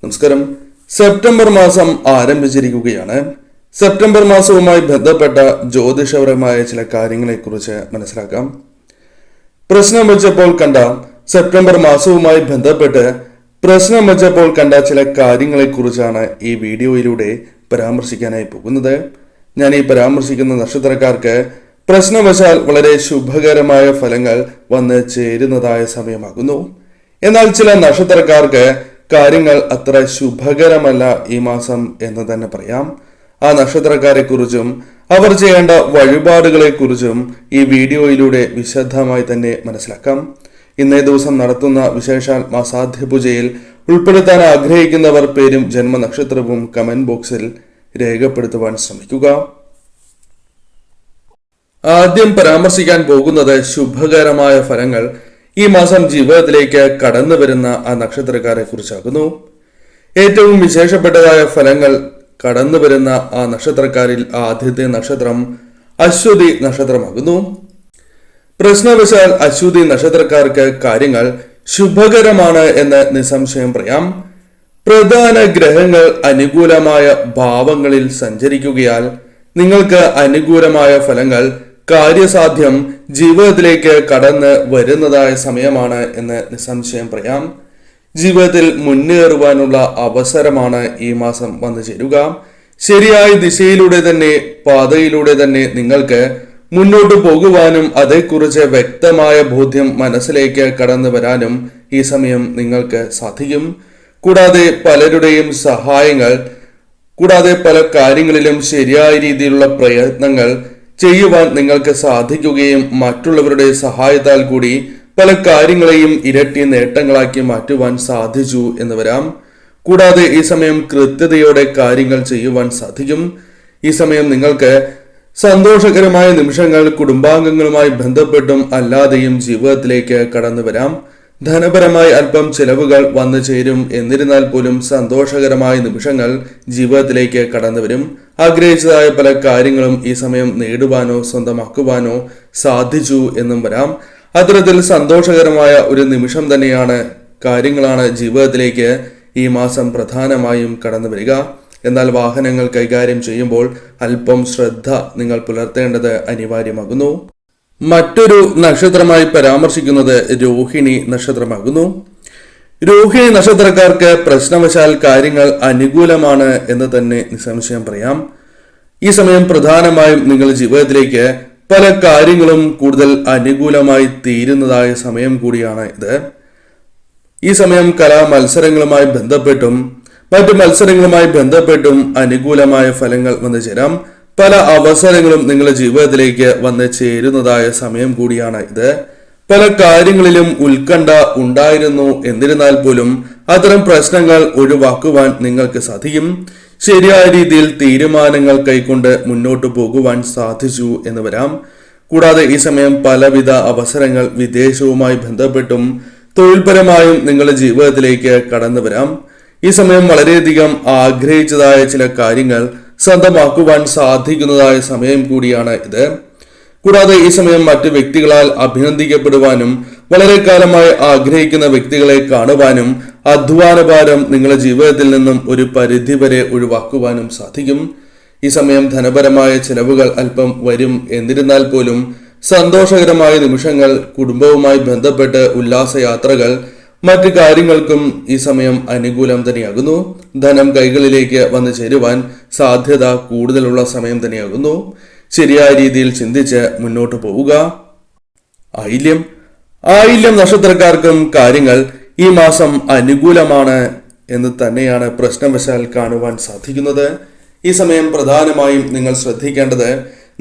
നമസ്കാരം. സെപ്റ്റംബർ മാസം ആരംഭിച്ചിരിക്കുകയാണ്. സെപ്റ്റംബർ മാസവുമായി ബന്ധപ്പെട്ട ജ്യോതിഷപരമായ ചില കാര്യങ്ങളെക്കുറിച്ച് മനസ്സിലാക്കാം. പ്രശ്നം വെച്ചപ്പോൾ കണ്ട സെപ്റ്റംബർ മാസവുമായി ബന്ധപ്പെട്ട് ചില കാര്യങ്ങളെക്കുറിച്ചാണ് ഈ വീഡിയോയിലൂടെ പരാമർശിക്കാനായി പോകുന്നത്. ഞാൻ ഈ പരാമർശിക്കുന്ന നക്ഷത്രക്കാർക്ക് പ്രശ്നവശാൽ വളരെ ശുഭകരമായ ഫലങ്ങൾ വന്ന് ചേരുന്നതായ സമയമാകുന്നു. എന്നാൽ ചില നക്ഷത്രക്കാർക്ക് കാര്യങ്ങൾ അത്ര ശുഭകരമല്ല ഈ മാസം എന്ന് തന്നെ പറയാം. ആ നക്ഷത്രക്കാരെ കുറിച്ചും അവർ ചെയ്യേണ്ട വഴിപാടുകളെ കുറിച്ചും ഈ വീഡിയോയിലൂടെ വിശദമായി തന്നെ മനസ്സിലാക്കാം. ഇന്നേ ദിവസം നടത്തുന്ന വിശേഷാൽ മാസാദ്യ പൂജയിൽ ഉൾപ്പെടുത്താൻ ആഗ്രഹിക്കുന്നവർ പേരും ജന്മനക്ഷത്രവും കമന്റ് ബോക്സിൽ രേഖപ്പെടുത്തുവാൻ ശ്രമിക്കുക. ആദ്യം പരാമർശിക്കാൻ പോകുന്നത് ശുഭകരമായ ഫലങ്ങൾ ഈ മാസം ജീവിതത്തിലേക്ക് കടന്നു വരുന്ന ആ നക്ഷത്രക്കാരെ കുറിച്ചാകുന്നു. ഏറ്റവും വിശേഷപ്പെട്ടതായ ഫലങ്ങൾ കടന്നു വരുന്ന ആ നക്ഷത്രക്കാരിൽ ആദ്യത്തെ നക്ഷത്രം അശ്വതി നക്ഷത്രമാകുന്നു. പ്രശ്നവശാൽ അശ്വതി നക്ഷത്രക്കാർക്ക് കാര്യങ്ങൾ ശുഭകരമാണ് എന്ന് നിസ്സംശയം പറയാം. പ്രധാന ഗ്രഹങ്ങൾ അനുകൂലമായ ഭാവങ്ങളിൽ സഞ്ചരിക്കുകയാൽ നിങ്ങൾക്ക് അനുകൂലമായ ഫലങ്ങൾ കാര്യസാധ്യം ജീവിതത്തിലേക്ക് കടന്ന് വരുന്നതായ സമയമാണ് എന്ന് നിസ്സംശയം പറയാം. ജീവിതത്തിൽ മുന്നേറുവാനുള്ള അവസരമാണ് ഈ മാസം വന്നു ചേരുക. ശരിയായ പാതയിലൂടെ തന്നെ നിങ്ങൾക്ക് മുന്നോട്ട് പോകുവാനും അതേക്കുറിച്ച് വ്യക്തമായ ബോധ്യം മനസ്സിലേക്ക് കടന്നു വരാനും ഈ സമയം നിങ്ങൾക്ക് സാധിക്കും. കൂടാതെ പലരുടെയും സഹായങ്ങൾ, കൂടാതെ പല കാര്യങ്ങളിലും ശരിയായ രീതിയിലുള്ള പ്രയത്നങ്ങൾ ചെയ്യുവാൻ നിങ്ങൾക്ക് സാധിക്കുകയും മറ്റുള്ളവരുടെ സഹായത്താൽ കൂടി പല കാര്യങ്ങളെയും ഇരട്ടി നേട്ടങ്ങളാക്കി മാറ്റുവാൻ സാധിച്ചു എന്ന് വരാം. കൂടാതെ ഈ സമയം കൃത്യതയോടെ കാര്യങ്ങൾ ചെയ്യുവാൻ സാധിക്കും. ഈ സമയം നിങ്ങൾക്ക് സന്തോഷകരമായ നിമിഷങ്ങൾ കുടുംബാംഗങ്ങളുമായി ബന്ധപ്പെട്ടും അല്ലാതെയും ജീവിതത്തിലേക്ക് കടന്നു വരാം. ധനപരമായി അല്പം ചെലവുകൾ വന്നു ചേരും. എന്നിരുന്നാൽ പോലും സന്തോഷകരമായ നിമിഷങ്ങൾ ജീവിതത്തിലേക്ക് കടന്നു വരും. ആഗ്രഹിച്ചതായ പല കാര്യങ്ങളും ഈ സമയം നേടുവാനോ സ്വന്തമാക്കുവാനോ സാധിച്ചു എന്നും വരാം. അത്തരത്തിൽ സന്തോഷകരമായ ഒരു നിമിഷം തന്നെയാണ്, കാര്യങ്ങളാണ് ജീവിതത്തിലേക്ക് ഈ മാസം പ്രധാനമായും കടന്നു വരിക. എന്നാൽ വാഹനങ്ങൾ കൈകാര്യം ചെയ്യുമ്പോൾ അല്പം ശ്രദ്ധ നിങ്ങൾ പുലർത്തേണ്ടത് അനിവാര്യമാകുന്നു. മറ്റൊരു നക്ഷത്രമായി പരാമർശിക്കുന്നത് രോഹിണി നക്ഷത്രമാകുന്നു. രോഹിണി നക്ഷത്രക്കാർക്ക് പ്രശ്നവശാൽ കാര്യങ്ങൾ അനുകൂലമാണ് എന്ന് തന്നെ നിസ്സംശയം പറയാം. ഈ സമയം പ്രധാനമായും നിങ്ങളുടെ ജീവിതത്തിലേക്ക് പല കാര്യങ്ങളും കൂടുതൽ അനുകൂലമായി തീരുന്നതായ സമയം കൂടിയാണ് ഇത്. ഈ സമയം കലാമത്സരങ്ങളുമായി ബന്ധപ്പെട്ടും മറ്റു മത്സരങ്ങളുമായി ബന്ധപ്പെട്ടും അനുകൂലമായ ഫലങ്ങൾ വന്നു ചേരാം. പല അവസരങ്ങളും നിങ്ങളുടെ ജീവിതത്തിലേക്ക് വന്ന് ചേരുന്നതായ സമയം കൂടിയാണ് ഇത്. പല കാര്യങ്ങളിലും ഉത്കണ്ഠ ഉണ്ടായിരുന്നു. എന്നിരുന്നാൽ പോലും അത്തരം പ്രശ്നങ്ങൾ ഒഴിവാക്കുവാൻ നിങ്ങൾക്ക് സാധിക്കും. ശരിയായ രീതിയിൽ തീരുമാനങ്ങൾ കൈക്കൊണ്ട് മുന്നോട്ട് പോകുവാൻ സാധിച്ചു എന്ന് വരാം. കൂടാതെ ഈ സമയം പലവിധ അവസരങ്ങൾ വിദേശവുമായി ബന്ധപ്പെട്ടും തൊഴിൽപരമായും നിങ്ങളുടെ ജീവിതത്തിലേക്ക് കടന്നു വരാം. ഈ സമയം വളരെയധികം ആഗ്രഹിച്ചതായ ചില കാര്യങ്ങൾ സ്വന്തമാക്കുവാൻ സാധിക്കുന്നതായ സമയം കൂടിയാണ് ഇത്. കൂടാതെ ഈ സമയം മറ്റു വ്യക്തികളാൽ അഭിനന്ദിക്കപ്പെടുവാനും വളരെ കാലമായി ആഗ്രഹിക്കുന്ന വ്യക്തികളെ കാണുവാനും അധ്വാനഭാരം നിങ്ങളുടെ ജീവിതത്തിൽ നിന്നും ഒരു പരിധിവരെ ഒഴിവാക്കുവാനും സാധിക്കും. ഈ സമയം ധനപരമായ ചെലവുകൾ അല്പം വരും. എന്നിരുന്നാൽ പോലും സന്തോഷകരമായ നിമിഷങ്ങൾ, കുടുംബവുമായി ബന്ധപ്പെട്ട് ഉല്ലാസയാത്രകൾ, മറ്റു കാര്യങ്ങൾക്കും ഈ സമയം അനുകൂലം തന്നെയാകുന്നു. ധനം കൈകളിലേക്ക് വന്നു ചേരുവാൻ സാധ്യത കൂടുതലുള്ള സമയം തന്നെയാകുന്നു. ശരിയായ രീതിയിൽ ചിന്തിച്ച് മുന്നോട്ട് പോവുക. ആയില്യം നക്ഷത്രക്കാർക്കും കാര്യങ്ങൾ ഈ മാസം അനുകൂലമാണ് എന്ന് തന്നെയാണ് പ്രശ്നവശാൽ കാണുവാൻ സാധിക്കുന്നത്. ഈ സമയം പ്രധാനമായും നിങ്ങൾ ശ്രദ്ധിക്കേണ്ടത്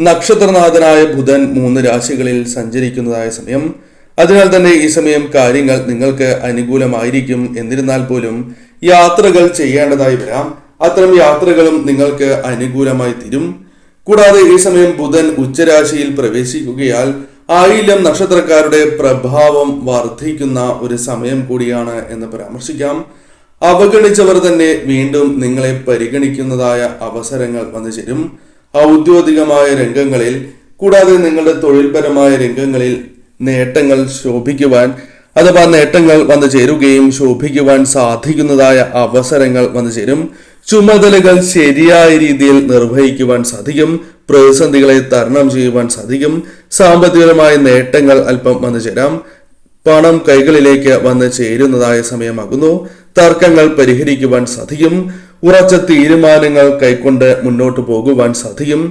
നക്ഷത്രനാഥനായ ബുധൻ 3 രാശികളിൽ സഞ്ചരിക്കുന്നതായ സമയം. അതിനാൽ തന്നെ ഈ സമയം കാര്യങ്ങൾ നിങ്ങൾക്ക് അനുകൂലമായിരിക്കും. എന്നിരുന്നാൽ പോലും യാത്രകൾ ചെയ്യേണ്ടതായി വരാം. അത്തരം യാത്രകളും നിങ്ങൾക്ക് അനുകൂലമായി തീരും. കൂടാതെ ഈ സമയം ബുധൻ ഉച്ചരാശിയിൽ പ്രവേശിക്കുകയാൽ ആയില്യം നക്ഷത്രക്കാരുടെ പ്രഭാവം വർദ്ധിക്കുന്ന ഒരു സമയം കൂടിയാണ് എന്ന് പരാമർശിക്കാം. അവഗണിച്ചവർ തന്നെ വീണ്ടും നിങ്ങളെ പരിഗണിക്കുന്നതായ അവസരങ്ങൾ വന്നു ചേരും. ഔദ്യോഗികമായ രംഗങ്ങളിൽ, കൂടാതെ നിങ്ങളുടെ തൊഴിൽപരമായ രംഗങ്ങളിൽ നേട്ടങ്ങൾ ശോഭിക്കുവാൻ അഥവാ നേട്ടങ്ങൾ വന്നു ചേരുകയും ശോഭിക്കുവാൻ സാധിക്കുന്നതായ അവസരങ്ങൾ വന്നു ചേരും. ചുമതലകൾ ശരിയായ രീതിയിൽ നിർവഹിക്കുവാൻ സാധിക്കും. പ്രതിസന്ധികളെ തരണം ചെയ്യുവാൻ സാധിക്കും. സാമ്പത്തികമായ നേട്ടങ്ങൾ അല്പം വന്നു ചേരാം. പണം കൈകളിലേക്ക് വന്ന് ചേരുന്നതായ സമയമാകുന്നു. തർക്കങ്ങൾ പരിഹരിക്കുവാൻ സാധിക്കും. ഉറച്ച തീരുമാനങ്ങൾ കൈക്കൊണ്ട് മുന്നോട്ട് പോകുവാൻ സാധിക്കും.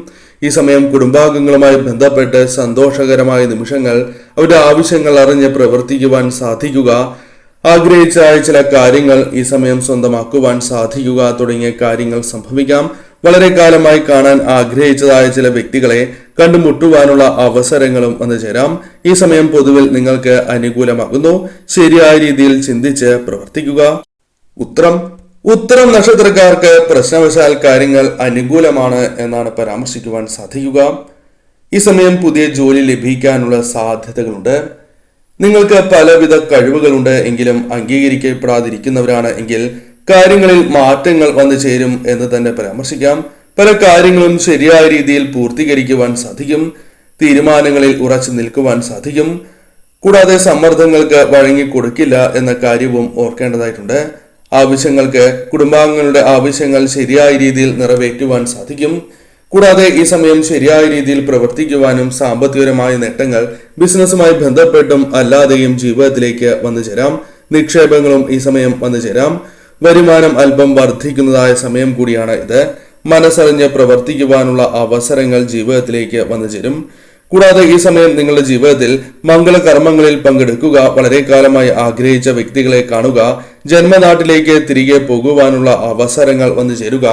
ഈ സമയം കുടുംബാംഗങ്ങളുമായി ബന്ധപ്പെട്ട് സന്തോഷകരമായ നിമിഷങ്ങൾ, അവരുടെ ആവശ്യങ്ങൾ അറിഞ്ഞ് പ്രവർത്തിക്കുവാൻ സാധിക്കുക, ആഗ്രഹിച്ച ചില കാര്യങ്ങൾ ഈ സമയം സ്വന്തമാക്കുവാൻ സാധിക്കുക തുടങ്ങിയ കാര്യങ്ങൾ സംഭവിക്കാം. വളരെ കാലമായി കാണാൻ ആഗ്രഹിച്ചതായ ചില വ്യക്തികളെ കണ്ടുമുട്ടുവാനുള്ള അവസരങ്ങളും വന്നു ചേരാം. ഈ സമയം പൊതുവിൽ നിങ്ങൾക്ക് അനുകൂലമാകുന്നു. ശരിയായ രീതിയിൽ ചിന്തിച്ച് പ്രവർത്തിക്കുക. ഉത്തരം നക്ഷത്രക്കാർക്ക് പ്രശ്നവശാൽ കാര്യങ്ങൾ അനുകൂലമാണ് എന്നാണ് പരാമർശിക്കുവാൻ സാധിക്കുക. ഈ സമയം പുതിയ ജോലി ലഭിക്കാനുള്ള സാധ്യതകളുണ്ട്. നിങ്ങൾക്ക് പലവിധ കഴിവുകളുണ്ട് എങ്കിലും അംഗീകരിക്കപ്പെടാതിരിക്കുന്നവരാണ് എങ്കിൽ കാര്യങ്ങളിൽ മാറ്റങ്ങൾ വന്നു ചേരും എന്ന് തന്നെ പരാമർശിക്കാം. പല കാര്യങ്ങളും ശരിയായ രീതിയിൽ പൂർത്തീകരിക്കുവാൻ സാധിക്കും. തീരുമാനങ്ങളിൽ ഉറച്ചു നിൽക്കുവാൻ സാധിക്കും. കൂടാതെ സമ്മർദ്ദങ്ങൾക്ക് വഴങ്ങിക്കൊടുക്കില്ല എന്ന കാര്യവും ഓർക്കേണ്ടതായിട്ടുണ്ട്. ആവശ്യങ്ങൾക്ക് കുടുംബാംഗങ്ങളുടെ ആവശ്യങ്ങൾ ശരിയായ രീതിയിൽ നിറവേറ്റുവാൻ സാധിക്കും. കൂടാതെ ഈ സമയം ശരിയായ രീതിയിൽ പ്രവർത്തിക്കുവാനും സാമ്പത്തികപരമായ നേട്ടങ്ങൾ ബിസിനസ്സുമായി ബന്ധപ്പെട്ടും അല്ലാതെയും ജീവിതത്തിലേക്ക് വന്നു ചേരാം. നിക്ഷേപങ്ങളും ഈ സമയം വന്നു ചേരാം. വരുമാനം അല്പം വർദ്ധിക്കുന്നതായ സമയം കൂടിയാണ് ഇത്. മനസ്സറിഞ്ഞ് പ്രവർത്തിക്കുവാനുള്ള അവസരങ്ങൾ ജീവിതത്തിലേക്ക് വന്നു ചേരും. കൂടാതെ ഈ സമയം നിങ്ങളുടെ ജീവിതത്തിൽ മംഗളകർമ്മങ്ങളിൽ പങ്കെടുക്കുക, വളരെ കാലമായി ആഗ്രഹിച്ച വ്യക്തികളെ കാണുക, ജന്മനാട്ടിലേക്ക് തിരികെ പോകുവാനുള്ള അവസരങ്ങൾ വന്നു ചേരുക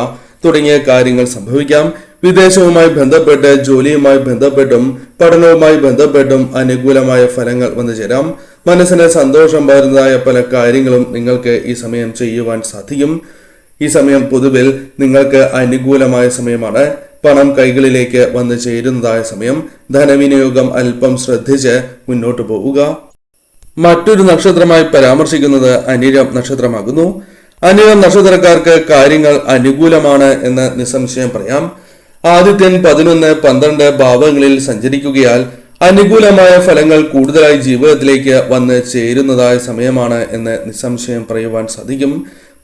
തുടങ്ങിയ കാര്യങ്ങൾ സംഭവിക്കാം. വിദേശവുമായി ബന്ധപ്പെട്ട് ജോലിയുമായി ബന്ധപ്പെട്ടും പഠനവുമായി ബന്ധപ്പെട്ടും അനുകൂലമായ ഫലങ്ങൾ വന്നു ചേരാം. മനസ്സിന് സന്തോഷം പകരുന്നതായ പല കാര്യങ്ങളും നിങ്ങൾക്ക് ഈ സമയം ചെയ്യുവാൻ സാധിക്കും. ഈ സമയം പൊതുവിൽ നിങ്ങൾക്ക് അനുകൂലമായ സമയമാണ്. പണം കൈകളിലേക്ക് വന്നു ചേരുന്നതായ സമയം. ധനവിനിയോഗം അല്പം ശ്രദ്ധിച്ച് മുന്നോട്ട് പോവുക. മറ്റൊരു നക്ഷത്രമായി പരാമർശിക്കുന്നത് അനിഴം നക്ഷത്രമാകുന്നു. അനിഴം നക്ഷത്രക്കാർക്ക് കാര്യങ്ങൾ അനുകൂലമാണ് എന്ന് നിസ്സംശയം പറയാം. ആദിത്യൻ 11, 12 ഭാവങ്ങളിൽ സഞ്ചരിക്കുകയാൽ അനുകൂലമായ ഫലങ്ങൾ കൂടുതലായി ജീവിതത്തിലേക്ക് വന്ന് ചേരുന്നതായ സമയമാണ് എന്ന് നിസ്സംശയം പറയുവാൻ സാധിക്കും.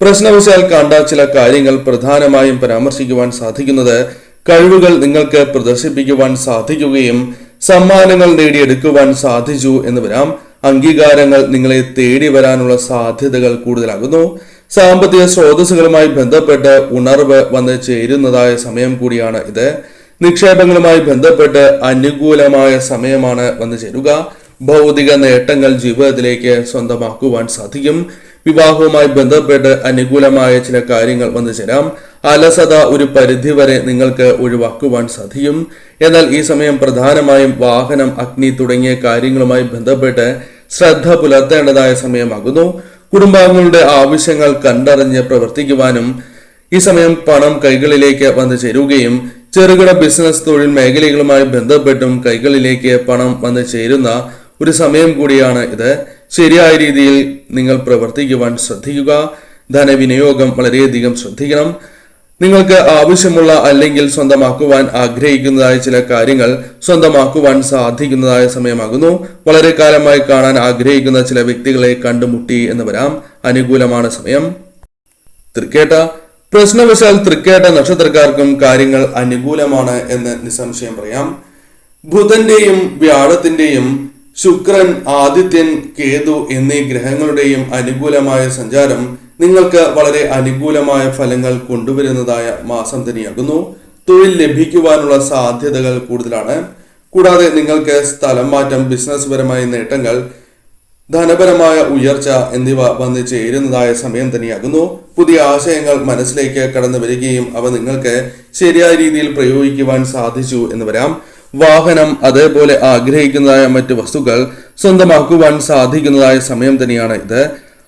പ്രശ്നവശാൽ കണ്ട ചില കാര്യങ്ങൾ പ്രധാനമായും പരാമർശിക്കുവാൻ സാധിക്കുന്നത് കഴിവുകൾ നിങ്ങൾക്ക് പ്രദർശിപ്പിക്കുവാൻ സാധിക്കുകയും സമ്മാനങ്ങൾ നേടിയെടുക്കുവാൻ സാധിച്ചു എന്ന് വരാം. അംഗീകാരങ്ങൾ നിങ്ങളെ തേടി വരാനുള്ള സാധ്യതകൾ കൂടുതലാകുന്നു. സാമ്പത്തിക സ്രോതസ്സുകളുമായി ബന്ധപ്പെട്ട് ഉണർവ് വന്ന് ചേരുന്നതായ സമയം കൂടിയാണ് ഇത്. നിക്ഷേപങ്ങളുമായി ബന്ധപ്പെട്ട് അനുകൂലമായ സമയമാണ് വന്നു ചേരുക. ഭൗതിക നേട്ടങ്ങൾ ജീവിതത്തിലേക്ക് സ്വന്തമാക്കുവാൻ സാധിക്കും. വിവാഹവുമായി ബന്ധപ്പെട്ട് അനുകൂലമായ ചില കാര്യങ്ങൾ വന്നു ചേരാം. അലസത ഒരു പരിധിവരെ നിങ്ങൾക്ക് ഒഴിവാക്കുവാൻ സാധിക്കും. എന്നാൽ ഈ സമയം പ്രധാനമായും വാഹനം, അഗ്നി തുടങ്ങിയ കാര്യങ്ങളുമായി ബന്ധപ്പെട്ട് ശ്രദ്ധ പുലർത്തേണ്ടതായ സമയമാകുന്നു. കുടുംബാംഗങ്ങളുടെ ആവശ്യങ്ങൾ കണ്ടറിഞ്ഞ് പ്രവർത്തിക്കുവാനും ഈ സമയം പണം കൈകളിലേക്ക് വന്നു ചേരുകയും ചെറുകിട ബിസിനസ് തൊഴിൽ മേഖലകളുമായി ബന്ധപ്പെട്ടും കൈകളിലേക്ക് പണം വന്നു ചേരുന്ന ഒരു സമയം കൂടിയാണ് ഇത്. ശരിയായ രീതിയിൽ നിങ്ങൾ പ്രവർത്തിക്കുവാൻ ശ്രദ്ധിക്കുക. ധനവിനിയോഗം വളരെയധികം ശ്രദ്ധിക്കണം. നിങ്ങൾക്ക് ആവശ്യമുള്ള അല്ലെങ്കിൽ സ്വന്തമാക്കുവാൻ ആഗ്രഹിക്കുന്നതായ ചില കാര്യങ്ങൾ സ്വന്തമാക്കുവാൻ സാധിക്കുന്നതായ സമയമാകുന്നു. വളരെ കാലമായി കാണാൻ ആഗ്രഹിക്കുന്ന ചില വ്യക്തികളെ കണ്ടുമുട്ടി എന്ന് വരാം. അനുകൂലമാണ് സമയം. തൃക്കേട്ട പ്രശ്നവശാൽ തൃക്കേട്ട നക്ഷത്രക്കാർക്കും കാര്യങ്ങൾ അനുകൂലമാണ് എന്ന് നിസ്സംശയം പറയാം. ബുധന്റെയും വ്യാഴത്തിന്റെയും ശുക്രൻ, ആദിത്യൻ, കേതു എന്നീ ഗ്രഹങ്ങളുടെയും അനുകൂലമായ സഞ്ചാരം നിങ്ങൾക്ക് വളരെ അനുകൂലമായ ഫലങ്ങൾ കൊണ്ടുവരുന്നതായ മാസം തന്നെയാകുന്നു. തൊഴിൽ ലഭിക്കുവാനുള്ള സാധ്യതകൾ കൂടുതലാണ്. കൂടാതെ നിങ്ങൾക്ക് സ്ഥലം മാറ്റം, ബിസിനസ് പരമായ നേട്ടങ്ങൾ, ധനപരമായ ഉയർച്ച എന്നിവ വന്നു ചേരുന്നതായ സമയം തന്നെയാകുന്നു. പുതിയ ആശയങ്ങൾ മനസ്സിലേക്ക് കടന്നു വരികയും അവ നിങ്ങൾക്ക് ശരിയായ രീതിയിൽ പ്രയോഗിക്കുവാൻ സാധിച്ചു എന്ന് വരാം. വാഹനം, അതേപോലെ ആഗ്രഹിക്കുന്നതായ മറ്റു വസ്തുക്കൾ സ്വന്തമാക്കുവാൻ സാധിക്കുന്നതായ സമയം തന്നെയാണ് ഇത്.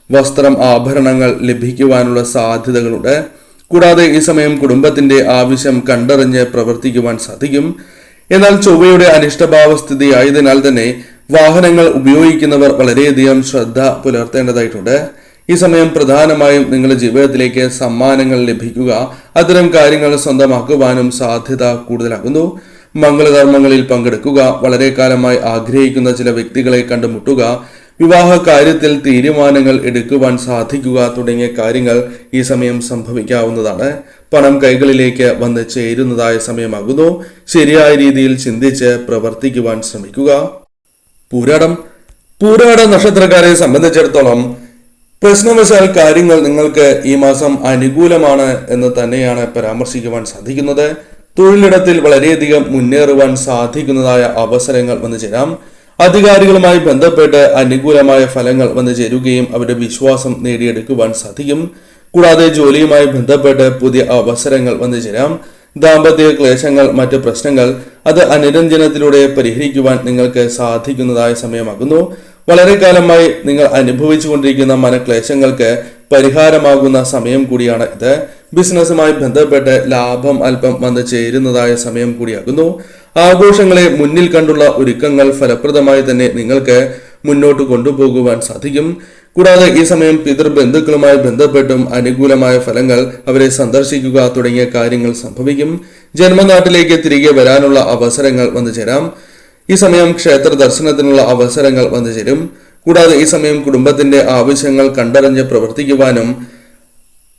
വസ്ത്രം, ആഭരണങ്ങൾ ലഭിക്കുവാനുള്ള സാധ്യതകളുണ്ട്. കൂടാതെ ഈ സമയം കുടുംബത്തിന്റെ ആവശ്യം കണ്ടറിഞ്ഞ് പ്രവർത്തിക്കുവാൻ സാധിക്കും. എന്നാൽ ചൊവ്വയുടെ അനിഷ്ടഭാവസ്ഥിതി ആയതിനാൽ തന്നെ വാഹനങ്ങൾ ഉപയോഗിക്കുന്നവർ വളരെയധികം ശ്രദ്ധ പുലർത്തേണ്ടതായിട്ടുണ്ട്. ഈ സമയം പ്രധാനമായും നിങ്ങളുടെ ജീവിതത്തിലേക്ക് സമ്മാനങ്ങൾ ലഭിക്കുക, അത്തരം കാര്യങ്ങൾ സ്വന്തമാക്കുവാനും സാധ്യത കൂടുതലാകുന്നു. മംഗളകർമ്മങ്ങളിൽ പങ്കെടുക്കുക, വളരെ കാലമായി ആഗ്രഹിക്കുന്ന ചില വ്യക്തികളെ കണ്ടുമുട്ടുക, വിവാഹ കാര്യത്തിൽ തീരുമാനങ്ങൾ എടുക്കുവാൻ സാധിക്കുക തുടങ്ങിയ കാര്യങ്ങൾ ഈ സമയം സംഭവിക്കാവുന്നതാണ്. പണം കൈകളിലേക്ക് വന്ന് ചേരുന്നതായ സമയമാകുന്നു. ശരിയായ രീതിയിൽ ചിന്തിച്ച് പ്രവർത്തിക്കുവാൻ ശ്രമിക്കുക. പൂരാട നക്ഷത്രക്കാരെ സംബന്ധിച്ചിടത്തോളം പ്രശ്നവശാൽ കാര്യങ്ങൾ നിങ്ങൾക്ക് ഈ മാസം അനുകൂലമാണ് എന്ന് തന്നെയാണ് പരാമർശിക്കുവാൻ സാധിക്കുന്നത്. തൊഴിലിടത്തിൽ വളരെയധികം മുന്നേറുവാൻ സാധിക്കുന്നതായ അവസരങ്ങൾ വന്നു ചേരാം. അധികാരികളുമായി ബന്ധപ്പെട്ട് അനുകൂലമായ ഫലങ്ങൾ വന്നു ചേരുകയും അവരുടെ വിശ്വാസം നേടിയെടുക്കുവാൻ സാധിക്കും. കൂടാതെ ജോലിയുമായി ബന്ധപ്പെട്ട് പുതിയ അവസരങ്ങൾ വന്നു ചേരാം. ദാമ്പത്യ ക്ലേശങ്ങൾ, മറ്റ് പ്രശ്നങ്ങൾ അത് അനുരഞ്ജനത്തിലൂടെ പരിഹരിക്കുവാൻ നിങ്ങൾക്ക് സാധിക്കുന്നതായ സമയമാകുന്നു. വളരെ കാലമായി നിങ്ങൾ അനുഭവിച്ചുകൊണ്ടിരിക്കുന്ന മനക്ലേശങ്ങൾക്ക് പരിഹാരമാകുന്ന സമയം കൂടിയാണ് ഇത്. ബിസിനസ്സുമായി ബന്ധപ്പെട്ട് ലാഭം അല്പം വന്നു ചേരുന്നതായ സമയം കൂടിയാകുന്നു. ആഘോഷങ്ങളെ മുന്നിൽ കണ്ടുള്ള ഒരുക്കങ്ങൾ ഫലപ്രദമായി തന്നെ നിങ്ങൾക്ക് മുന്നോട്ട് കൊണ്ടുപോകുവാൻ സാധിക്കും. കൂടാതെ ഈ സമയം പിതൃബന്ധുക്കളുമായി ബന്ധപ്പെട്ടും അനുകൂലമായ ഫലങ്ങൾ, അവരെ സന്ദർശിക്കുക തുടങ്ങിയ കാര്യങ്ങൾ സംഭവിക്കും. ജന്മനാട്ടിലേക്ക് തിരികെ വരാനുള്ള അവസരങ്ങൾ വന്നു ചേരാം. ഈ സമയം ക്ഷേത്ര ദർശനത്തിനുള്ള അവസരങ്ങൾ വന്നു ചേരും. കൂടാതെ ഈ സമയം കുടുംബത്തിന്റെ ആവശ്യങ്ങൾ കണ്ടറിഞ്ഞ് പ്രവർത്തിക്കുവാനും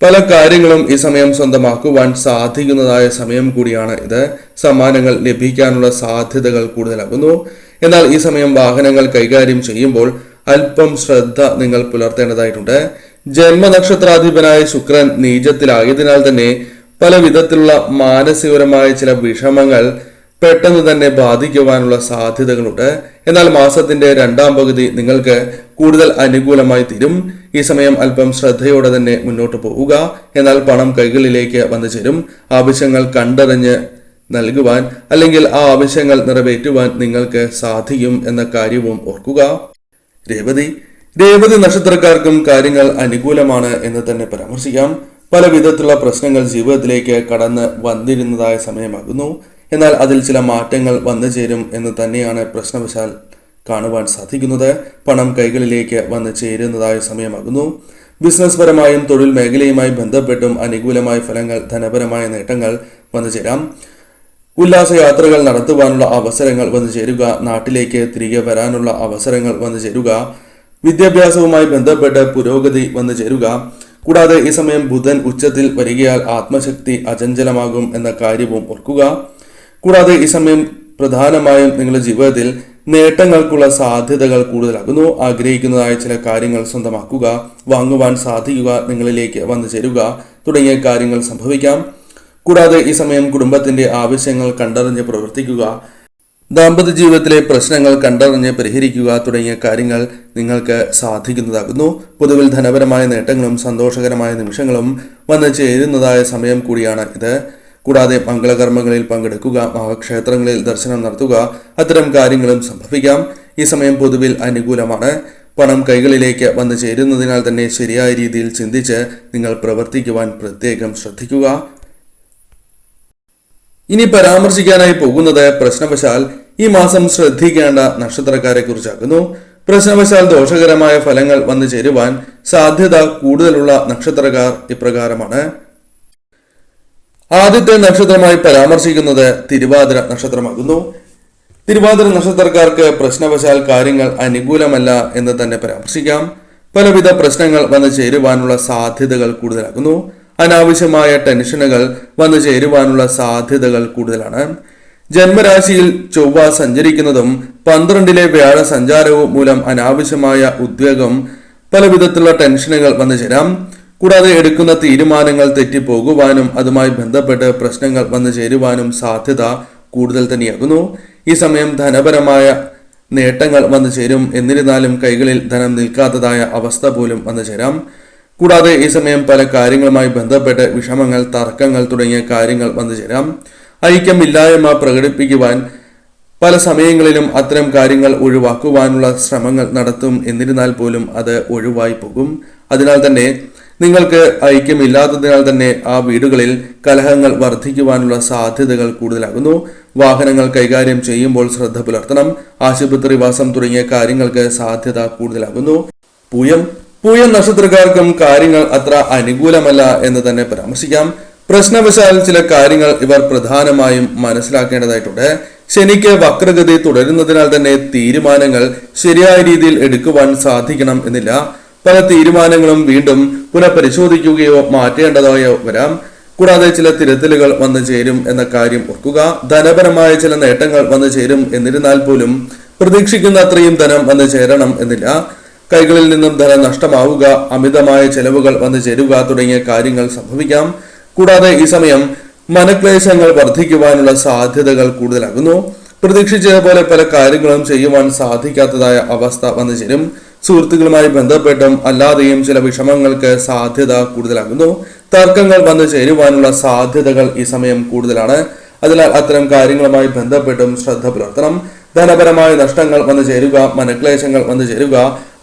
പല കാര്യങ്ങളും ഈ സമയം സ്വന്തമാക്കുവാൻ സാധിക്കുന്നതായ സമയം കൂടിയാണ് ഇത്. സമ്മാനങ്ങൾ ലഭിക്കാനുള്ള സാധ്യതകൾ കൂടുതലാകുന്നു. എന്നാൽ ഈ സമയം വാഹനങ്ങൾ കൈകാര്യം ചെയ്യുമ്പോൾ അല്പം ശ്രദ്ധ നിങ്ങൾ പുലർത്തേണ്ടതായിട്ടുണ്ട്. ജന്മനക്ഷത്രാധിപനായ ശുക്രൻ നീചത്തിലായതിനാൽ തന്നെ പല വിധത്തിലുള്ള മാനസികപരമായ ചില വിഷമങ്ങൾ പെട്ടെന്ന് തന്നെ ബാധിക്കുവാനുള്ള സാധ്യതകളുണ്ട്. എന്നാൽ മാസത്തിന്റെ രണ്ടാം പകുതി നിങ്ങൾക്ക് കൂടുതൽ അനുകൂലമായി തീരും. ഈ സമയം അല്പം ശ്രദ്ധയോടെ തന്നെ മുന്നോട്ട് പോവുക. എന്നാൽ പണം കൈകളിലേക്ക് വന്നു ചേരും. ആവശ്യങ്ങൾ കണ്ടറിഞ്ഞ് നൽകുവാൻ അല്ലെങ്കിൽ ആ ആവശ്യങ്ങൾ നിറവേറ്റുവാൻ നിങ്ങൾക്ക് സാധിക്കും എന്ന കാര്യവും ഓർക്കുക. രേവതി നക്ഷത്രക്കാർക്കും കാര്യങ്ങൾ അനുകൂലമാണ് എന്ന് തന്നെ പരാമർശിക്കാം. പല വിധത്തിലുള്ള പ്രശ്നങ്ങൾ ജീവിതത്തിലേക്ക് കടന്ന് വന്നിരുന്നതായ സമയമാകുന്നു. എന്നാൽ അതിൽ ചില മാറ്റങ്ങൾ വന്നു ചേരും എന്ന് തന്നെയാണ് പ്രശ്നവശാൽ കാണുവാൻ സാധിക്കുന്നത്. പണം കൈകളിലേക്ക് വന്നു ചേരുന്നതായ സമയമാകുന്നു. ബിസിനസ് പരമായും തൊഴിൽ മേഖലയുമായി ബന്ധപ്പെട്ടും അനുകൂലമായ ഫലങ്ങൾ, ധനപരമായ നേട്ടങ്ങൾ വന്നു ചേരാം. ഉല്ലാസയാത്രകൾ നടത്തുവാനുള്ള അവസരങ്ങൾ വന്നു ചേരുക. നാട്ടിലേക്ക് തിരികെ വരാനുള്ള അവസരങ്ങൾ വന്നു ചേരുക. വിദ്യാഭ്യാസവുമായി ബന്ധപ്പെട്ട് പുരോഗതി വന്നു ചേരുക. കൂടാതെ ഈ സമയം ബുധൻ ഉച്ചത്തിൽ വരികയാൽ ആത്മശക്തി അചഞ്ചലമാകും എന്ന കാര്യവും ഓർക്കുക. കൂടാതെ ഈ സമയം പ്രധാനമായും നിങ്ങളുടെ ജീവിതത്തിൽ നേട്ടങ്ങൾക്കുള്ള സാധ്യതകൾ കൂടുതലാകുന്നു. ആഗ്രഹിക്കുന്നതായ ചില കാര്യങ്ങൾ സ്വന്തമാക്കുക, വാങ്ങുവാൻ സാധിക്കുക, നിങ്ങളിലേക്ക് വന്നു ചേരുക തുടങ്ങിയ കാര്യങ്ങൾ സംഭവിക്കാം. കൂടാതെ ഈ സമയം കുടുംബത്തിന്റെ ആവശ്യങ്ങൾ കണ്ടറിഞ്ഞ് പ്രവർത്തിക്കുക, ദാമ്പത്യ ജീവിതത്തിലെ പ്രശ്നങ്ങൾ കണ്ടറിഞ്ഞ് പരിഹരിക്കുക തുടങ്ങിയ കാര്യങ്ങൾ നിങ്ങൾക്ക് സാധിക്കുന്നതാകുന്നു. പൊതുവിൽ ധനപരമായ നേട്ടങ്ങളും സന്തോഷകരമായ നിമിഷങ്ങളും വന്നു ചേരുന്നതായ സമയം കൂടിയാണ് ഇത്. കൂടാതെ മംഗളകർമ്മങ്ങളിൽ പങ്കെടുക്കുക, മഹാക്ഷേത്രങ്ങളിൽ ദർശനം നടത്തുക, അത്തരം കാര്യങ്ങളും സംഭവിക്കാം. ഈ സമയം പൊതുവിൽ അനുകൂലമാണ്. പണം കൈകളിലേക്ക് വന്നു ചേരുന്നതിനാൽ തന്നെ ശരിയായ രീതിയിൽ ചിന്തിച്ച് നിങ്ങൾ പ്രവർത്തിക്കുവാൻ പ്രത്യേകം ശ്രദ്ധിക്കുക. ഇനി പരാമർശിക്കാനായി പോകുന്നത് പ്രശ്നവശാൽ ഈ മാസം ശ്രദ്ധിക്കേണ്ട നക്ഷത്രക്കാരെ കുറിച്ചാകുന്നു. പ്രശ്നവശാൽ ദോഷകരമായ ഫലങ്ങൾ വന്നു ചേരുവാൻ സാധ്യത കൂടുതലുള്ള നക്ഷത്രക്കാർ ഇപ്രകാരമാണ്. ആദ്യത്തെ നക്ഷത്രമായി പരാമർശിക്കുന്നത് തിരുവാതിര നക്ഷത്രമാകുന്നു. തിരുവാതിര നക്ഷത്രക്കാർക്ക് പ്രശ്നവശാൽ കാര്യങ്ങൾ അനുകൂലമല്ല എന്ന് തന്നെ പരാമർശിക്കാം. പലവിധ പ്രശ്നങ്ങൾ വന്നു ചേരുവാനുള്ള സാധ്യതകൾ കൂടുതലാകുന്നു. അനാവശ്യമായ ടെൻഷനുകൾ വന്നു ചേരുവാനുള്ള സാധ്യതകൾ കൂടുതലാണ്. ജന്മരാശിയിൽ ചൊവ്വ സഞ്ചരിക്കുന്നതും 12-ലെ വ്യാഴ സഞ്ചാരവും മൂലം അനാവശ്യമായ ഉദ്വേഗം, പല വിധത്തിലുള്ള ടെൻഷനുകൾ വന്നു ചേരാം. കൂടാതെ എടുക്കുന്ന തീരുമാനങ്ങൾ തെറ്റിപ്പോകുവാനും അതുമായി ബന്ധപ്പെട്ട് പ്രശ്നങ്ങൾ വന്നു ചേരുവാനും സാധ്യത കൂടുതൽ തന്നെയാകുന്നു. ഈ സമയം ധനപരമായ നേട്ടങ്ങൾ വന്നു ചേരും. എന്നിരുന്നാലും കൈകളിൽ ധനം നിൽക്കാത്തതായ അവസ്ഥ പോലും വന്നു ചേരാം. കൂടാതെ ഈ സമയം പല കാര്യങ്ങളുമായി ബന്ധപ്പെട്ട് വിഷമങ്ങൾ, തർക്കങ്ങൾ തുടങ്ങിയ കാര്യങ്ങൾ വന്നു ചേരാം. ഐക്യമില്ലായ്മ പ്രകടിപ്പിക്കുവാൻ പല സമയങ്ങളിലും അത്തരം കാര്യങ്ങൾ ഒഴിവാക്കുവാനുള്ള ശ്രമങ്ങൾ നടത്തും. എന്നിരുന്നാൽ പോലും അത് ഒഴിവായി പോകും. അതിനാൽ തന്നെ നിങ്ങൾക്ക് ഐക്യമില്ലാത്തതിനാൽ തന്നെ ആ വീടുകളിൽ കലഹങ്ങൾ വർദ്ധിക്കുവാനുള്ള സാധ്യതകൾ കൂടുതലാകുന്നു. വാഹനങ്ങൾ കൈകാര്യം ചെയ്യുമ്പോൾ ശ്രദ്ധ പുലർത്തണം. ആശുപത്രിവാസം തുടങ്ങിയ കാര്യങ്ങൾക്ക് സാധ്യത കൂടുതലാകുന്നു. പൂയം നക്ഷത്രക്കാർക്കും കാര്യങ്ങൾ അത്ര അനുകൂലമല്ല എന്ന് തന്നെ പരാമർശിക്കാം. പ്രശ്നവശാൽ ചില കാര്യങ്ങൾ ഇവർ പ്രധാനമായും മനസ്സിലാക്കേണ്ടതായിട്ടുണ്ട്. ശനിക്ക് വക്രഗതി തുടരുന്നതിനാൽ തന്നെ തീരുമാനങ്ങൾ ശരിയായ രീതിയിൽ എടുക്കുവാൻ സാധിക്കണം എന്നില്ല. പല തീരുമാനങ്ങളും വീണ്ടും പുനഃപരിശോധിക്കുകയോ മാറ്റേണ്ടതായോ വരാം. കൂടാതെ ചില തിരുത്തലുകൾ വന്നു ചേരും എന്ന കാര്യം ഓർക്കുക. ധനപരമായ ചില നേട്ടങ്ങൾ വന്നു ചേരും. എന്നിരുന്നാൽ പോലും പ്രതീക്ഷിക്കുന്ന അത്രയും ധനം വന്നു ചേരണം എന്നില്ല. കൈകളിൽ നിന്നും ധനം നഷ്ടമാവുക, അമിതമായ ചെലവുകൾ വന്നു ചേരുക തുടങ്ങിയ കാര്യങ്ങൾ സംഭവിക്കാം. കൂടാതെ ഈ സമയം മനക്ലേശങ്ങൾ വർദ്ധിക്കുവാനുള്ള സാധ്യതകൾ കൂടുതലാകുന്നു. പ്രതീക്ഷിച്ചതുപോലെ പല കാര്യങ്ങളും ചെയ്യുവാൻ സാധിക്കാത്തതായ അവസ്ഥ വന്നു ചേരും. സുഹൃത്തുക്കളുമായി ബന്ധപ്പെട്ടും അല്ലാതെയും ചില വിഷമങ്ങൾക്ക് സാധ്യത കൂടുതലാകുന്നു. തർക്കങ്ങൾ വന്നു ചേരുവാനുള്ള സാധ്യതകൾ ഈ സമയം കൂടുതലാണ്. അതിനാൽ അത്തരം കാര്യങ്ങളുമായി ബന്ധപ്പെട്ടും ശ്രദ്ധ പുലർത്തണം. ധനപരമായ നഷ്ടങ്ങൾ വന്നു ചേരുക, മനക്ലേശങ്ങൾ വന്നു ചേരുക,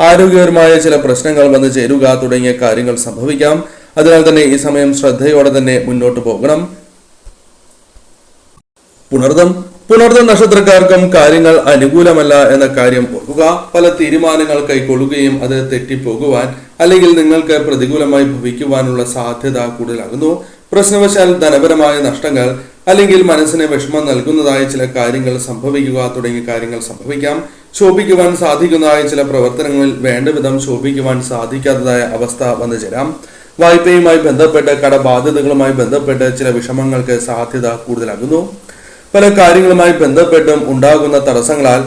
ആരോഗ്യപരമായ ചില പ്രശ്നങ്ങൾ വന്നു ചേരുക തുടങ്ങിയ കാര്യങ്ങൾ സംഭവിക്കാം. അതിനാൽ തന്നെ ഈ സമയം ശ്രദ്ധയോടെ തന്നെ മുന്നോട്ട് പോകണം. പുണർദം നക്ഷത്രക്കാർക്കും കാര്യങ്ങൾ അനുകൂലമല്ല എന്ന കാര്യം ഓർക്കുക. പല തീരുമാനങ്ങൾ കൈക്കൊള്ളുകയും അത് തെറ്റിപ്പോകുവാൻ അല്ലെങ്കിൽ നിങ്ങൾക്ക് പ്രതികൂലമായി ഭവിക്കുവാനുള്ള സാധ്യത കൂടുതലാകുന്നു. പ്രശ്നവശാൽ ധനപരമായ നഷ്ടങ്ങൾ അല്ലെങ്കിൽ മനസ്സിന് വിഷമം നൽകുന്നതായ ചില കാര്യങ്ങൾ സംഭവിക്കുക തുടങ്ങിയ കാര്യങ്ങൾ സംഭവിക്കാം. ശോഭിക്കുവാൻ സാധിക്കുന്നതായ ചില പ്രവർത്തനങ്ങളിൽ വേണ്ടവിധം ശോഭിക്കുവാൻ സാധിക്കാത്തതായ അവസ്ഥ വന്നു ചേരാം. വായ്പയുമായി ബന്ധപ്പെട്ട് കടബാധ്യതകളുമായി ബന്ധപ്പെട്ട് ചില വിഷമങ്ങൾക്ക് സാധ്യത കൂടുതലാകുന്നു. പല കാര്യങ്ങളുമായി ബന്ധപ്പെട്ടും ഉണ്ടാകുന്ന തടസ്സങ്ങളാൽ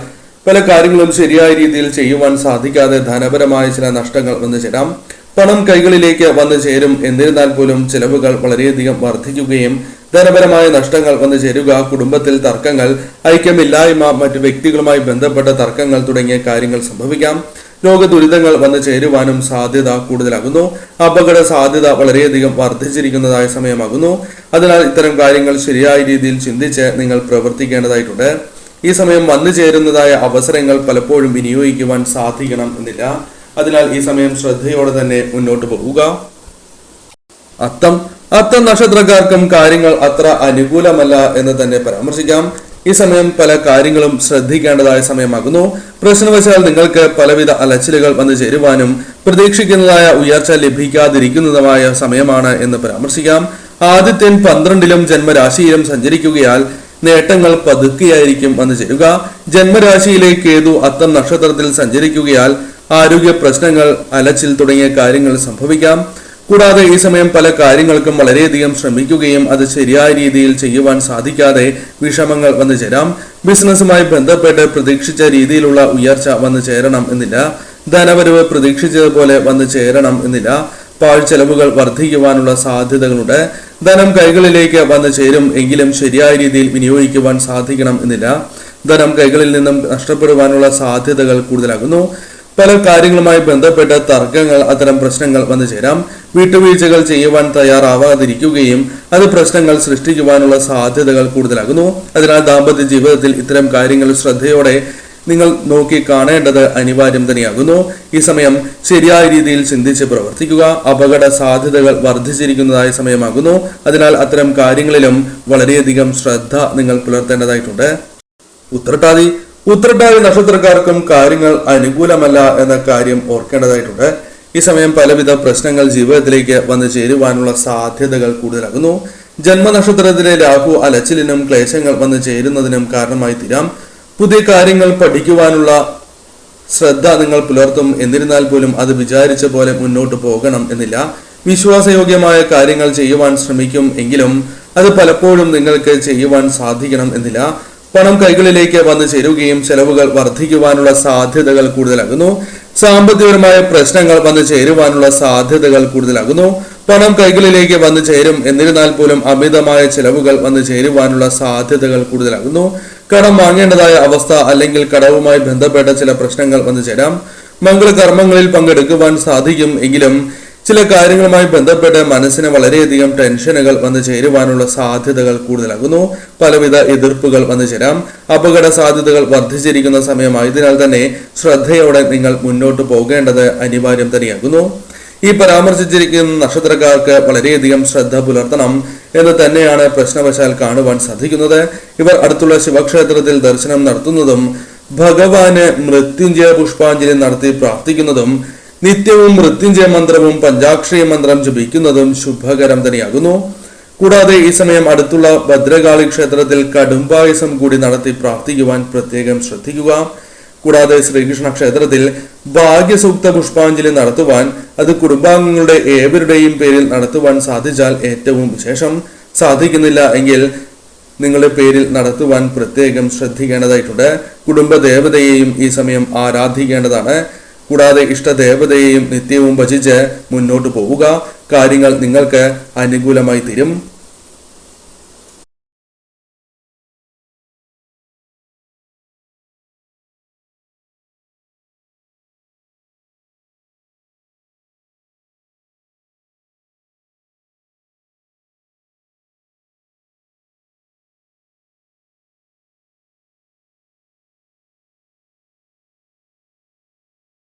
പല കാര്യങ്ങളും ശരിയായ രീതിയിൽ ചെയ്യുവാൻ സാധിക്കാതെ ധനപരമായ ചില നഷ്ടങ്ങൾ വന്നു ചേരാം. പണം കൈകളിലേക്ക് വന്നു ചേരും. എന്നിരുന്നാൽ പോലും ചെലവുകൾ വളരെയധികം വർദ്ധിക്കുകയും ധനപരമായ നഷ്ടങ്ങൾ വന്നു ചേരുക, കുടുംബത്തിൽ തർക്കങ്ങൾ, ഐക്യമില്ലായ്മ, മറ്റു വ്യക്തികളുമായി ബന്ധപ്പെട്ട തർക്കങ്ങൾ തുടങ്ങിയ കാര്യങ്ങൾ സംഭവിക്കാം. രോഗദുരിതങ്ങൾ വന്നു ചേരുവാനും സാധ്യത കൂടുതലാകുന്നു. അപകട സാധ്യത വളരെയധികം വർദ്ധിച്ചിരിക്കുന്നതായ സമയമാകുന്നു. അതിനാൽ ഇത്തരം കാര്യങ്ങൾ ശരിയായ രീതിയിൽ ചിന്തിച്ച് നിങ്ങൾ പ്രവർത്തിക്കേണ്ടതായിട്ടുണ്ട്. ഈ സമയം വന്നു ചേരുന്നതായ അവസരങ്ങൾ പലപ്പോഴും വിനിയോഗിക്കുവാൻ സാധിക്കണം എന്നില്ല. അതിനാൽ ഈ സമയം ശ്രദ്ധയോടെ തന്നെ മുന്നോട്ട് പോവുക. അത്തം നക്ഷത്രക്കാർക്കും കാര്യങ്ങൾ അത്ര അനുകൂലമല്ല എന്ന് തന്നെ പരാമർശിക്കാം. ഈ സമയം പല കാര്യങ്ങളും ശ്രദ്ധിക്കേണ്ടതായ സമയമാകുന്നു. പ്രശ്നവശാൽ നിങ്ങൾക്ക് പലവിധ അലച്ചിലുകൾ വന്നു ചേരുവാനും പ്രതീക്ഷിക്കുന്നതായ ഉയർച്ച ലഭിക്കാതിരിക്കുന്നതുമായ സമയമാണ് എന്ന് പരാമർശിക്കാം. ആദിത്യൻ 12ലും ജന്മരാശിയിലും സഞ്ചരിക്കുകയാൽ നേട്ടങ്ങൾ പതുക്കെയായിരിക്കും വന്നു ചേരുക. ജന്മരാശിയിലെ കേതു അത്തം നക്ഷത്രത്തിൽ സഞ്ചരിക്കുകയാൽ ആരോഗ്യ പ്രശ്നങ്ങൾ, അലച്ചിൽ തുടങ്ങിയ കാര്യങ്ങൾ സംഭവിക്കാം. കൂടാതെ ഈ സമയം പല കാര്യങ്ങൾക്കും വളരെയധികം ശ്രമിക്കുകയും അത് ശരിയായ രീതിയിൽ ചെയ്യുവാൻ സാധിക്കാതെ വിഷമങ്ങൾ വന്നു ചേരാം. ബിസിനസ്സുമായി ബന്ധപ്പെട്ട് പ്രതീക്ഷിച്ച രീതിയിലുള്ള ഉയർച്ച വന്നു ചേരണം എന്നില്ല. ധനവരവ് പ്രതീക്ഷിച്ചതുപോലെ വന്നു ചേരണം എന്നില്ല. പാഴ്ചെലവുകൾ വർദ്ധിക്കുവാനുള്ള സാധ്യതകളുണ്ട്. ധനം കൈകളിലേക്ക് വന്നു ചേരും. എങ്കിലും ശരിയായ രീതിയിൽ വിനിയോഗിക്കുവാൻ സാധിക്കണം എന്നില്ല. ധനം കൈകളിൽ നിന്നും നഷ്ടപ്പെടുവാനുള്ള സാധ്യതകൾ കൂടുതലാകുന്നു. പല കാര്യങ്ങളുമായി ബന്ധപ്പെട്ട തർക്കങ്ങൾ, അത്തരം പ്രശ്നങ്ങൾ വന്നു ചേരാം. വിട്ടുവീഴ്ചകൾ ചെയ്യുവാൻ തയ്യാറാവാതിരിക്കുകയും അത് പ്രശ്നങ്ങൾ സൃഷ്ടിക്കുവാനുള്ള സാധ്യതകൾ കൂടുതലാകുന്നു. അതിനാൽ ദാമ്പത്യ ജീവിതത്തിൽ ഇത്തരം കാര്യങ്ങൾ ശ്രദ്ധയോടെ നിങ്ങൾ നോക്കി കാണേണ്ടത് അനിവാര്യം തന്നെയാകുന്നു. ഈ സമയം ശരിയായ രീതിയിൽ ചിന്തിച്ച് പ്രവർത്തിക്കുക. അപകട സാധ്യതകൾ വർദ്ധിച്ചിരിക്കുന്നതായ സമയമാകുന്നു. അതിനാൽ അത്തരം കാര്യങ്ങളിലും വളരെയധികം ശ്രദ്ധ നിങ്ങൾ പുലർത്തേണ്ടതായിട്ടുണ്ട്. ഉത്രട്ടാതി നക്ഷത്രക്കാർക്കും കാര്യങ്ങൾ അനുകൂലമല്ല എന്ന കാര്യം ഓർക്കേണ്ടതായിട്ടുണ്ട്. ഈ സമയം പലവിധ പ്രശ്നങ്ങൾ ജീവിതത്തിലേക്ക് വന്നു ചേരുവാനുള്ള സാധ്യതകൾ കൂടുതലാകുന്നു. ജന്മനക്ഷത്രത്തിലെ രാഹു അലച്ചിലിനും ക്ലേശങ്ങൾ വന്നു ചേരുന്നതിനും കാരണമായി തീരാം. പുതിയ കാര്യങ്ങൾ പഠിക്കുവാനുള്ള ശ്രദ്ധ നിങ്ങൾ പുലർത്തും. എന്നിരുന്നാൽ പോലും അത് വിചാരിച്ച പോലെ മുന്നോട്ട് പോകണം എന്നില്ല. വിശ്വാസയോഗ്യമായ കാര്യങ്ങൾ ചെയ്യുവാൻ ശ്രമിക്കും. എങ്കിലും അത് പലപ്പോഴും നിങ്ങൾക്ക് ചെയ്യുവാൻ സാധിക്കണം എന്നില്ല. പണം കൈകളിലേക്ക് വന്നു ചേരുകയും ചെലവുകൾ വർദ്ധിക്കുവാനുള്ള സാധ്യതകൾ കൂടുതലാകുന്നു. സാമ്പത്തികപരമായ പ്രശ്നങ്ങൾ വന്നു ചേരുവാനുള്ള സാധ്യതകൾ കൂടുതലാകുന്നു. പണം കൈകളിലേക്ക് വന്നു ചേരും. എന്നിരുന്നാൽ പോലും അമിതമായ ചെലവുകൾ വന്നു ചേരുവാനുള്ള സാധ്യതകൾ കൂടുതലാകുന്നു. കടം വാങ്ങേണ്ടതായ അവസ്ഥ അല്ലെങ്കിൽ കടവുമായി ബന്ധപ്പെട്ട ചില പ്രശ്നങ്ങൾ വന്നു ചേരാം. മംഗളകർമ്മങ്ങളിൽ പങ്കെടുക്കുവാൻ സാധിക്കും. എങ്കിലും ചില കാര്യങ്ങളുമായി ബന്ധപ്പെട്ട് മനസ്സിന് വളരെയധികം ടെൻഷനുകൾ വന്നു ചേരുവാനുള്ള സാധ്യതകൾ കൂടുതലാകുന്നു. പലവിധ എതിർപ്പുകൾ വന്നു ചേരാം. അപകട സാധ്യതകൾ വർദ്ധിച്ചിരിക്കുന്ന സമയമായതിനാൽ തന്നെ ശ്രദ്ധയോടെ നിങ്ങൾ മുന്നോട്ട് പോകേണ്ടത് അനിവാര്യം തന്നെയാകുന്നു. ഈ പരാമർശിച്ചിരിക്കുന്ന നക്ഷത്രക്കാർക്ക് വളരെയധികം ശ്രദ്ധ പുലർത്തണം എന്ന് തന്നെയാണ് പ്രശ്നവശാൽ കാണുവാൻ സാധിക്കുന്നത്. ഇവർ അടുത്തുള്ള ശിവക്ഷേത്രത്തിൽ ദർശനം നടത്തുന്നതും ഭഗവാന് മൃത്യുഞ്ജയ പുഷ്പാഞ്ജലി നടത്തി പ്രാർത്ഥിക്കുന്നതും നിത്യവും മൃത്യുഞ്ജയ മന്ത്രവും പഞ്ചാക്ഷരി മന്ത്രം ജപിക്കുന്നതും ശുഭകരം തന്നെയാകുന്നു. കൂടാതെ ഈ സമയം അടുത്തുള്ള ഭദ്രകാളി ക്ഷേത്രത്തിൽ കടുംപായസം കൂടി നടത്തി പ്രാർത്ഥിക്കുവാൻ പ്രത്യേകം ശ്രദ്ധിക്കുക. കൂടാതെ ശ്രീകൃഷ്ണ ക്ഷേത്രത്തിൽ ഭാഗ്യസൂക്ത പുഷ്പാഞ്ജലി നടത്തുവാൻ, അത് കുടുംബാംഗങ്ങളുടെ ഏവരുടെയും പേരിൽ നടത്തുവാൻ സാധിച്ചാൽ ഏറ്റവും വിശേഷം. സാധിക്കുന്നില്ല എങ്കിൽ നിങ്ങളുടെ പേരിൽ നടത്തുവാൻ പ്രത്യേകം ശ്രദ്ധിക്കേണ്ടതായിട്ടുണ്ട്. കുടുംബ ദേവതയെയും ഈ സമയം ആരാധിക്കേണ്ടതാണ്. കൂടാതെ ഇഷ്ടദേവതയെയും നിത്യവും ഭജിച്ച് മുന്നോട്ട് പോവുക. കാര്യങ്ങൾ നിങ്ങൾക്ക് അനുകൂലമായി തീരും.